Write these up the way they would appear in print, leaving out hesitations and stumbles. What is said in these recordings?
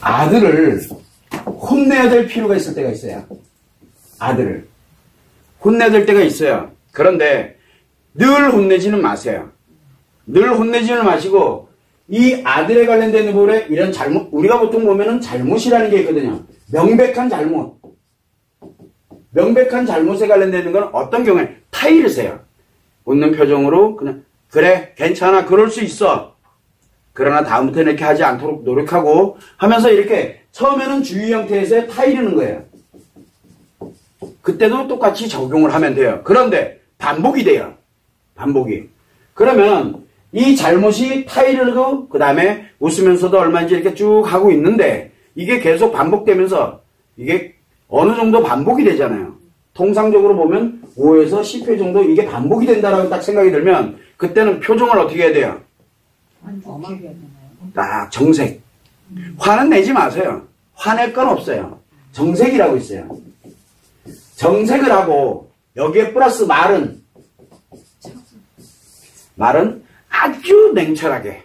아들을 혼내야 될 필요가 있을 때가 있어요. 아들을 혼내야 될 때가 있어요. 그런데 늘 혼내지는 마세요. 늘 혼내지는 마시고 이 아들에 관련된 부분에 이런 잘못, 우리가 보통 보면은 잘못이라는 게 있거든요. 명백한 잘못. 명백한 잘못에 관련되는 건 어떤 경우에 타이를 세요. 웃는 표정으로 그냥 그래 괜찮아 그럴 수 있어. 그러나 다음부터는 이렇게 하지 않도록 노력하고 하면서 이렇게 처음에는 주의 형태에서 타이르는 거예요. 그때도 똑같이 적용을 하면 돼요. 그런데 반복이 돼요. 반복이. 그러면 이 잘못이 타이르고 그 다음에 웃으면서도 얼마인지 이렇게 쭉 하고 있는데 이게 계속 반복되면서 이게 어느 정도 반복이 되잖아요. 통상적으로 보면 5에서 10회 정도 이게 반복이 된다라고 딱 생각이 들면 그때는 표정을 어떻게 해야 돼요? 딱 정색. 화는 내지 마세요. 화낼 건 없어요. 정색이라고 있어요. 정색을 하고 여기에 플러스 말은 아주 냉철하게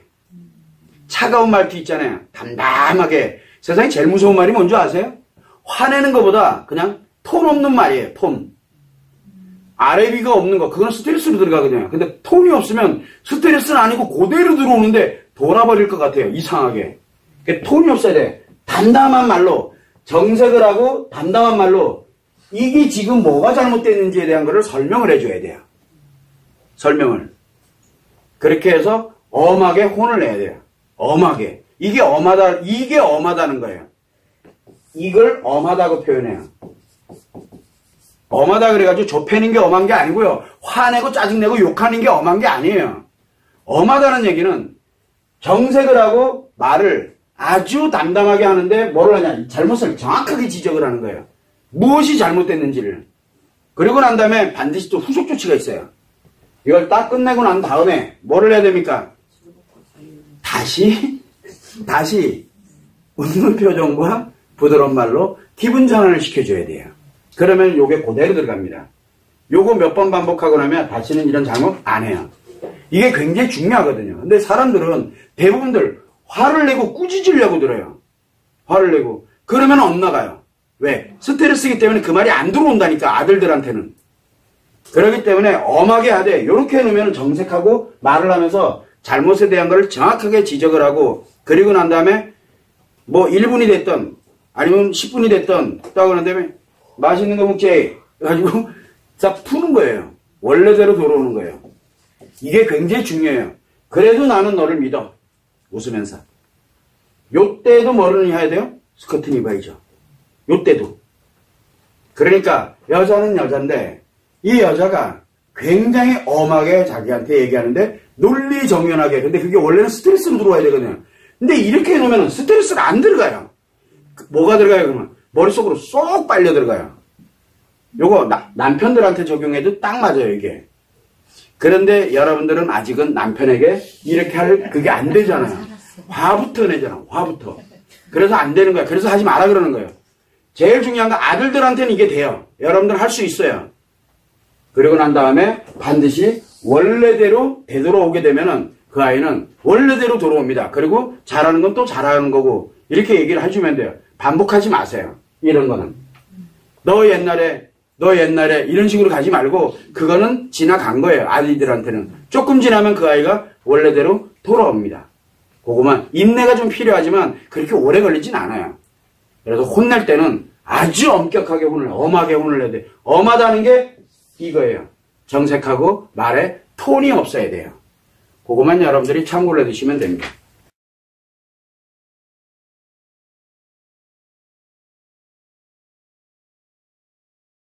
차가운 말투 있잖아요. 담담하게. 세상에 제일 무서운 말이 뭔지 아세요? 화내는 것보다 그냥 톤 없는 말이에요. 톤. 아래비가 없는 거. 그건 스트레스로 들어가거든요. 근데 톤이 없으면 스트레스는 아니고 그대로 들어오는데 돌아버릴 것 같아요. 이상하게. 그러니까 톤이 없어야 돼. 담담한 말로 정색을 하고 담담한 말로 이게 지금 뭐가 잘못됐는지에 대한 거를 설명을 해줘야 돼요. 설명을. 그렇게 해서 엄하게 혼을 내야 돼요. 엄하게. 이게 엄하다는 거예요. 이걸 엄하다고 표현해요. 엄하다 그래가지고 좁혀는 게 엄한 게 아니고요. 화내고 짜증내고 욕하는 게 엄한 게 아니에요. 엄하다는 얘기는 정색을 하고 말을 아주 담담하게 하는데 뭐를 하냐. 잘못을 정확하게 지적을 하는 거예요. 무엇이 잘못됐는지를. 그리고 난 다음에 반드시 또 후속 조치가 있어요. 이걸 딱 끝내고 난 다음에 뭐를 해야 됩니까? 다시 웃는 표정과 부드러운 말로 기분 전환을 시켜줘야 돼요. 그러면 요게 그대로 들어갑니다. 요거 몇 번 반복하고 나면 다시는 이런 잘못 안 해요. 이게 굉장히 중요하거든요. 근데 사람들은 대부분들 화를 내고 꾸짖으려고 들어요. 화를 내고. 그러면 엇나가요. 왜? 스트레스이기 때문에 그 말이 안 들어온다니까, 아들들한테는. 그렇기 때문에 엄하게 하되 요렇게 해놓으면 정색하고 말을 하면서 잘못에 대한 걸 정확하게 지적을 하고 그리고 난 다음에 뭐 1분이 됐던 아니면 10분이 됐던 딱 그런 다음에 맛있는 거 먹지 해가지고 싹 푸는 거예요. 원래대로 돌아오는 거예요. 이게 굉장히 중요해요. 그래도 나는 너를 믿어. 웃으면서. 요때도 뭐를 해야 돼요? 스커트는 입어야죠. 요때도. 그러니까 여자는 여잔데 이 여자가 굉장히 엄하게 자기한테 얘기하는데 논리정연하게. 근데 그게 원래는 스트레스로 들어와야 되거든요. 근데 이렇게 해놓으면 스트레스가 안 들어가요. 뭐가 들어가요 그러면? 머릿속으로 쏙 빨려 들어가요. 요거 남편들한테 적용해도 딱 맞아요 이게. 그런데 여러분들은 아직은 남편에게 이렇게 할 그게 안 되잖아요. 화부터 내잖아. 화부터. 그래서 안 되는 거야. 그래서 하지 마라 그러는 거예요. 제일 중요한 건 아들들한테는 이게 돼요. 여러분들 할 수 있어요. 그리고 난 다음에 반드시 원래대로 되돌아오게 되면은 그 아이는 원래대로 돌아옵니다. 그리고 잘하는 건 또 잘하는 거고 이렇게 얘기를 해주면 돼요. 반복하지 마세요. 이런 거는. 너 옛날에 이런 식으로 가지 말고 그거는 지나간 거예요. 아이들한테는. 조금 지나면 그 아이가 원래대로 돌아옵니다. 그거만 인내가 좀 필요하지만 그렇게 오래 걸리진 않아요. 그래서 혼낼 때는 아주 엄격하게 엄하게 혼을 내야 돼. 엄하다는 게 이거예요. 정색하고 말에 톤이 없어야 돼요. 그것만 여러분들이 참고를 해두시면 됩니다.